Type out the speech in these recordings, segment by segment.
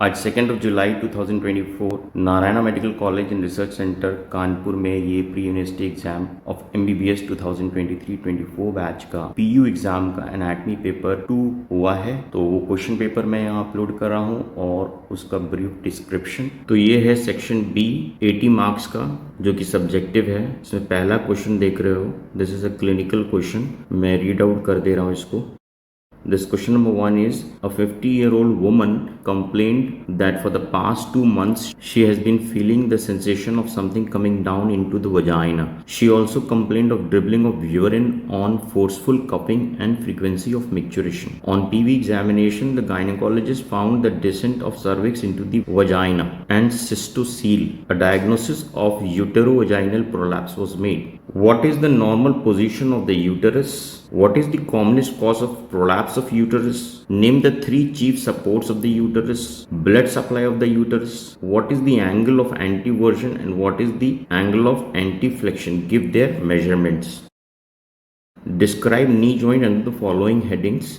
आज 2 जुलाई 2024 Narayana medical college and research centre Kanpur में ये pre university exam of MBBS 2023-24 batch का PU एग्जाम का एनाटमी पेपर 2 हुआ है। तो वो क्वेश्चन पेपर मैं यहाँ अपलोड कर रहा हूँ और उसका ब्रीफ डिस्क्रिप्शन। तो ये है सेक्शन B 80 मार्क्स का जो कि सब्जेक्टिव है। इसमें पहला क्वेश्चन देख रहे हो, this is a clinical question. मैं रीड आउट कर दे रहा हूँ इसको। This question number 1 is, a 50-year-old woman complained that for the past 2 months she has been feeling the sensation of something coming down into the vagina. She also complained of dribbling of urine on forceful cupping and frequency of maturation. On PV examination, the gynecologist found the descent of cervix into the vagina and cystocele. A diagnosis of uterovaginal prolapse was made. What is the normal position of the uterus? What is the commonest cause of prolapse of uterus? Name the 3 chief supports of the uterus. Blood supply of the uterus. What is the angle of anteversion and what is the angle of anteflexion? Give their measurements. Describe knee joint under the following headings.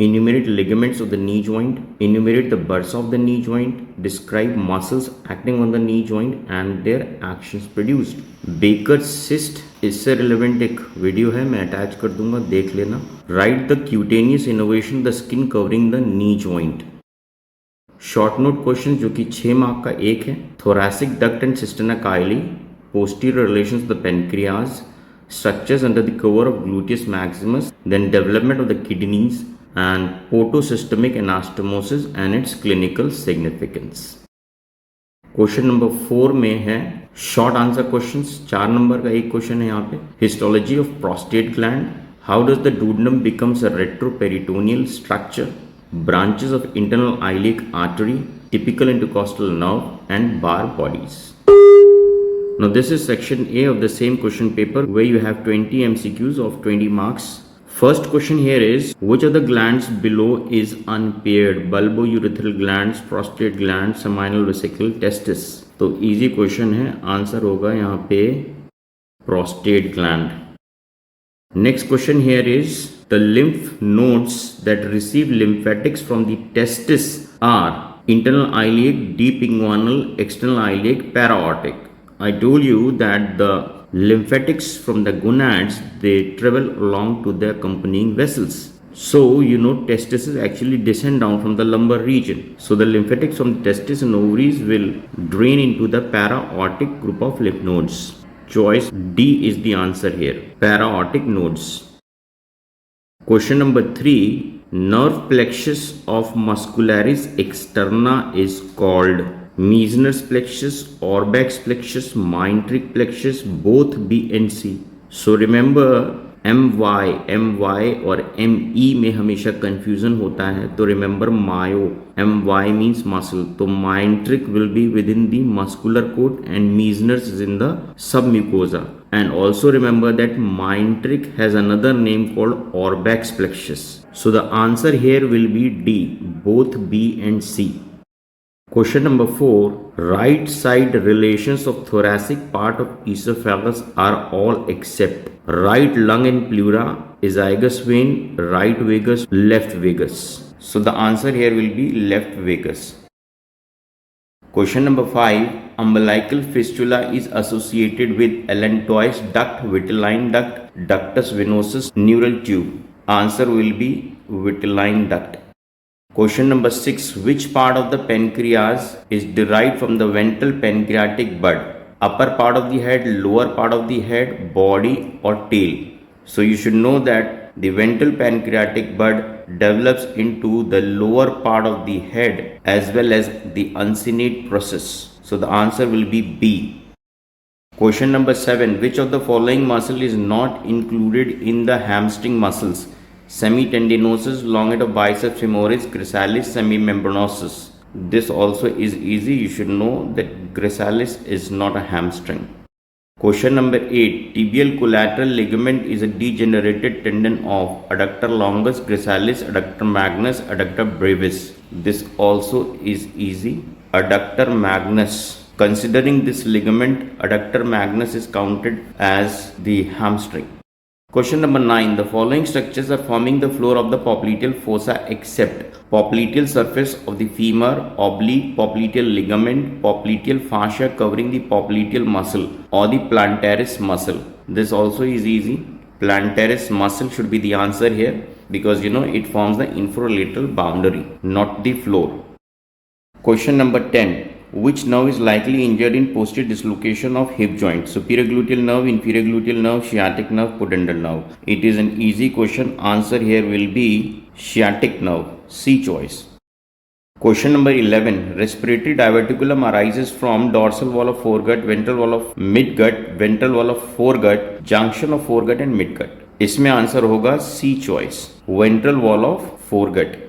Enumerate ligaments of the knee joint. Enumerate the bursa of the knee joint. Describe muscles acting on the knee joint and their actions produced. Baker's cyst, इससे relevant एक video है, मैं attach कर दूंगा, देख लेना. Right the cutaneous innovation the skin covering the knee joint. Short note question जो कि 6 मार्क का एक है. thoracic duct and cisterna chyli, posterior relations of the pancreas, structures under the cover of gluteus maximus, then development of the kidneys and portosystemic anastomosis and its clinical significance. Question number 4 में है short answer questions. 4 number का एक question है यहाँ पे. Histology of prostate gland. How does the duodenum becomes a retroperitoneal structure. Branches of internal iliac artery, typical intercostal nerve and bar bodies. Now this is section A of the same question paper where you have 20 MCQs of 20 marks. First question here is, which of the glands below is unpaired? Bulbourethral glands, prostate gland, seminal vesicle, testis. तो easy question है, answer होगा यहाँ पे prostate gland. Next question here is, the lymph nodes that receive lymphatics from the testis are internal iliac, deep inguinal, external iliac, para-aortic. I told you that the lymphatics from the gonads, they travel along to the accompanying vessels. So testis actually descend down from the lumbar region. So the lymphatics from the testis and ovaries will drain into the para-aortic group of lymph nodes. Choice D is the answer here, para-aortic nodes. Question number 3, nerve plexus of muscularis externa is called Meissner's plexus, Orbach's plexus, Meintrick plexus, both B and C. So remember MY और ME में हमेशा confusion होता है, तो remember myo, MY means muscle, तो Meintrick will be within the muscular coat and Meissner's is in the submucosa. And also remember that Meintrick has another name called Orbach's plexus. So the answer here will be D, both B and C. Question number 4, right side relations of thoracic part of esophagus are all except right lung and pleura, esophagus vein, right vagus, left vagus. So the answer here will be left vagus. Question number 5, umbilical fistula is associated with allantois duct, vitelline duct, ductus venosus, neural tube. Answer will be vitelline duct. Question number 6, which part of the pancreas is derived from the ventral pancreatic bud? Upper part of the head, lower part of the head, body or tail? So you should know that the ventral pancreatic bud develops into the lower part of the head as well as the uncinate process. So the answer will be B. Question number 7, which of the following muscle is not included in the hamstring muscles? Semitendinosus, longet of biceps femoris, gracilis, semimembranosus. This also is easy. You should know that gracilis is not a hamstring. Question number 8, tibial collateral ligament is a degenerated tendon of adductor longus, gracilis, adductor magnus, adductor brevis. This also is easy. Adductor magnus. Considering this ligament, adductor magnus is counted as the hamstring. Question number 9. The following structures are forming the floor of the popliteal fossa except popliteal surface of the femur, oblique, popliteal ligament, popliteal fascia covering the popliteal muscle or the plantaris muscle. This also is easy. Plantaris muscle should be the answer here because it forms the infralateral boundary, not the floor. Question number 10. Which nerve is likely injured in posterior dislocation of hip joint? Superior gluteal nerve, inferior gluteal nerve, sciatic nerve, pudendal nerve. It is an easy question. Answer here will be sciatic nerve. C choice. Question number 11. Respiratory diverticulum arises from dorsal wall of foregut, ventral wall of midgut, ventral wall of foregut, junction of foregut and midgut. इसमें answer होगा C choice. Ventral wall of foregut.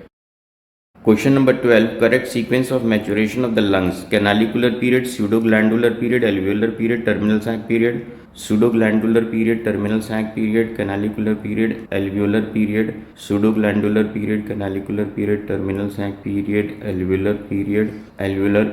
Question number 12. Correct sequence of maturation of the lungs. Canalicular period, pseudoglandular period, alveolar period, terminal sac period. Pseudoglandular period, terminal sac period, canalicular period, alveolar period, pseudoglandular period, canalicular period, terminal sac period, alveolar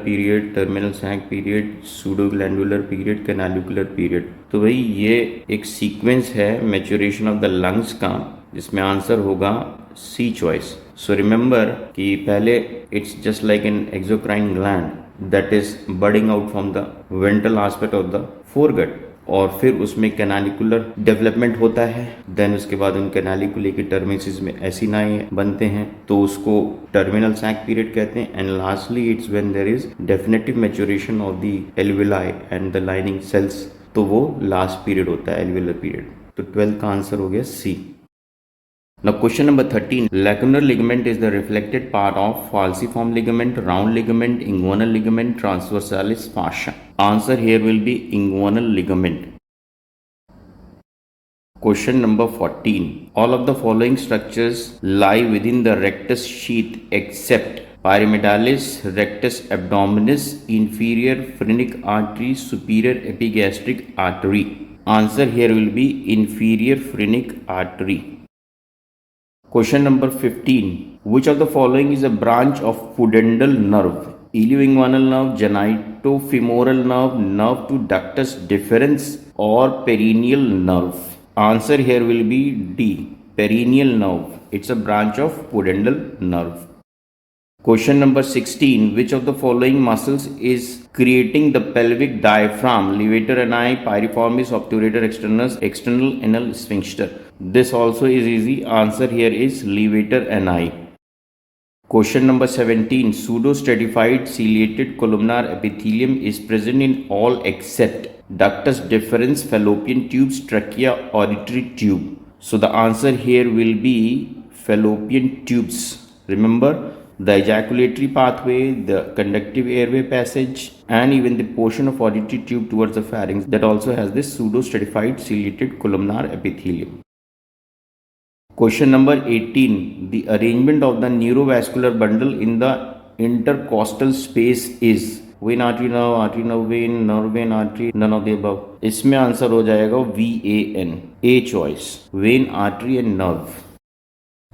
period, terminal sac period, pseudoglandular period, canalicular period. तो भाई ये एक sequence है maturation of the lungs का जिसमें answer होगा सी choice. So remember कि पहले it's just like an exocrine gland that is budding out from the ventral aspect of the foregut और फिर उसमें कैनालिकुलर डेवलपमेंट होता है. देन उसके बाद उन कैनालिकुले के टर्मिनस में एसिनाई बनते हैं तो उसको टर्मिनल सैक पीरियड कहते हैं. And lastly it's when there is definitive maturation of the alveoli and the lining cells, तो वो लास्ट पीरियड होता है एल्विलर पीरियड. तो 12 का आंसर हो गया सी. Now question number 13. Lacunar ligament is the reflected part of falciform ligament, round ligament, inguinal ligament, transversalis fascia. Answer here will be inguinal ligament. Question number 14. All of the following structures lie within the rectus sheath except pyramidalis, rectus abdominis, inferior phrenic artery, superior epigastric artery. Answer here will be inferior phrenic artery. Question number 15. Which of the following is a branch of pudendal nerve? Ilioinguinal nerve, genitofemoral nerve, nerve to ductus deferens or perineal nerve? Answer here will be D. Perineal nerve. It's a branch of pudendal nerve. Question number 16. Which of the following muscles is creating the pelvic diaphragm? Levator ani, piriformis, obturator externus, external anal sphincter. This also is easy. Answer here is levator ani. Question number 17. Pseudostratified ciliated columnar epithelium is present in all except ductus deferens, fallopian tubes, trachea, auditory tube. So the answer here will be fallopian tubes. Remember, the ejaculatory pathway, the conductive airway passage, and even the portion of auditory tube towards the pharynx that also has this pseudostratified ciliated columnar epithelium. Question number 18. The arrangement of the neurovascular bundle in the intercostal space is vein artery vein, nerve vein artery, none of the above. इसमें answer हो जाएगा VAN. A choice. Vein, artery and nerve.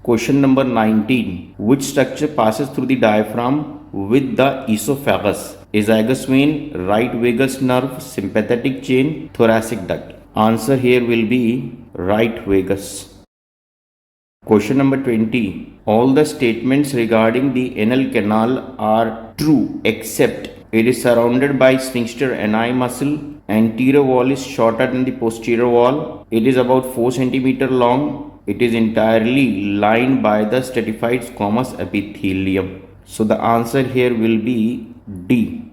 Question number 19. Which structure passes through the diaphragm with the esophagus? Esophagus vein, right vagus nerve, sympathetic chain, thoracic duct. Answer here will be right vagus. Question number 20. All the statements regarding the anal canal are true except it is surrounded by sphincter ani muscle, anterior wall is shorter than the posterior wall, it is about 4 cm long, it is entirely lined by the stratified squamous epithelium. So the answer here will be D.